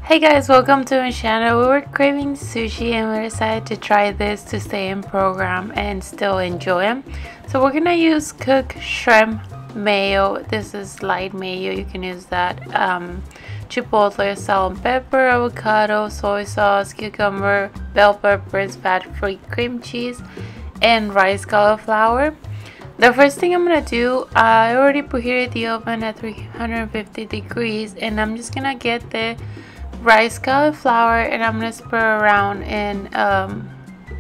Hey guys, welcome to my channel. We were craving sushi and we decided to try this to stay in program and still enjoy them. So we're gonna use cooked shrimp mayo. This is light mayo. You can use that. Chipotle, salt and pepper, avocado, soy sauce, cucumber, bell peppers, fat-free cream cheese, and rice cauliflower. The first thing I'm gonna do, I already preheated the oven at 350 degrees, and I'm just gonna get the rice cauliflower and I'm gonna spread around in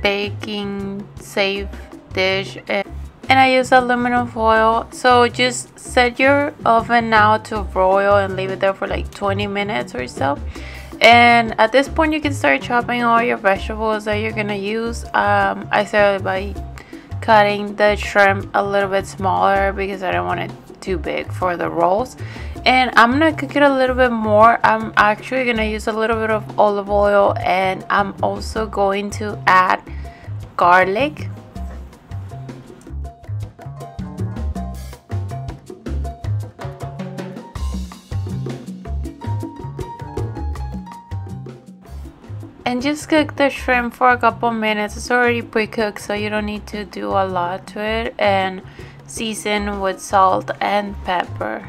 baking safe dish, and I use aluminum foil. So just set your oven now to broil and leave it there for like 20 minutes or so. And at this point you can start chopping all your vegetables that you're gonna use. I started by cutting the shrimp a little bit smaller because I don't want it too big for the rolls. And I'm gonna cook it a little bit more. I'm actually gonna use a little bit of olive oil, and I'm also going to add garlic. And just cook the shrimp for a couple minutes. It's already pre-cooked, so you don't need to do a lot to it. And season with salt and pepper.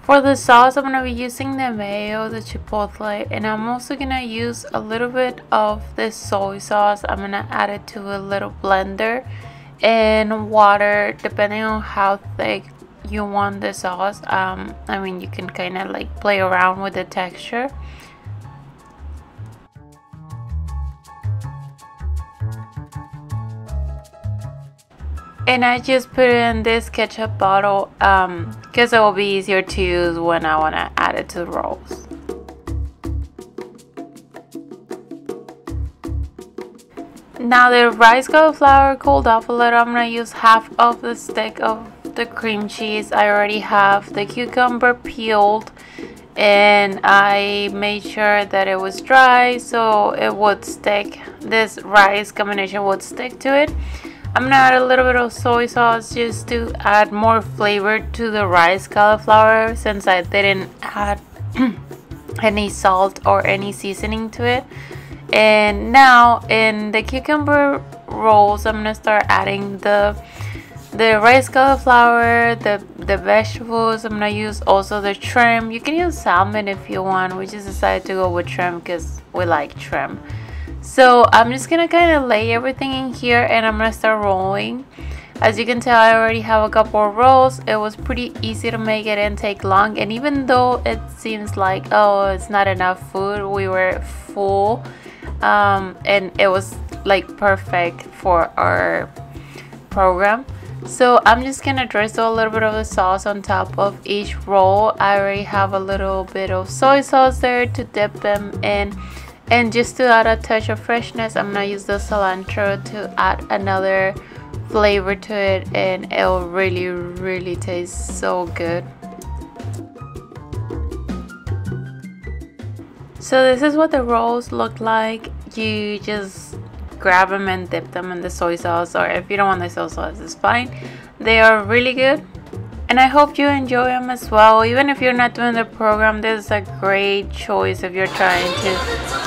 For the sauce, I'm going to be using the mayo, the chipotle, and I'm also going to use a little bit of this soy sauce. I'm going to add it to a little blender and water, depending on how thick you want the sauce. I mean, you can kind of like play around with the texture. And I just put it in this ketchup bottle because it will be easier to use when I want to add it to the rolls. Now the rice cauliflower cooled off a little. I'm going to use half of the stick of the cream cheese. I already have the cucumber peeled, and I made sure that it was dry so it would stick. This rice combination would stick to it. I'm gonna add a little bit of soy sauce just to add more flavor to the rice cauliflower, since I didn't add any salt or any seasoning to it. And now in the cucumber rolls, I'm gonna start adding the rice cauliflower, the vegetables. I'm gonna use also the shrimp. You can use salmon if you want. We just decided to go with shrimp because we like shrimp. So I'm just gonna kind of lay everything in here, and I'm gonna start rolling. As you can tell, I already have a couple of rolls. It was pretty easy to make. It didn't take long, and even though it seems like, oh, it's not enough food, we were full, and it was like perfect for our program. So I'm just gonna drizzle a little bit of the sauce on top of each roll. I already have a little bit of soy sauce there to dip them in. And just to add a touch of freshness, I'm gonna use the cilantro to add another flavor to it, and it'll really taste so good. So this is what the rolls look like. You just grab them and dip them in the soy sauce, or if you don't want the soy sauce, it's fine. They are really good, and I hope you enjoy them as well. Even if you're not doing the program, this is a great choice if you're trying to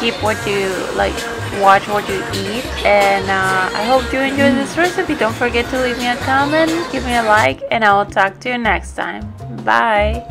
keep what you like, watch what you eat. And I hope you enjoy this recipe. Don't forget to leave me a comment, give me a like, and I will talk to you next time. Bye.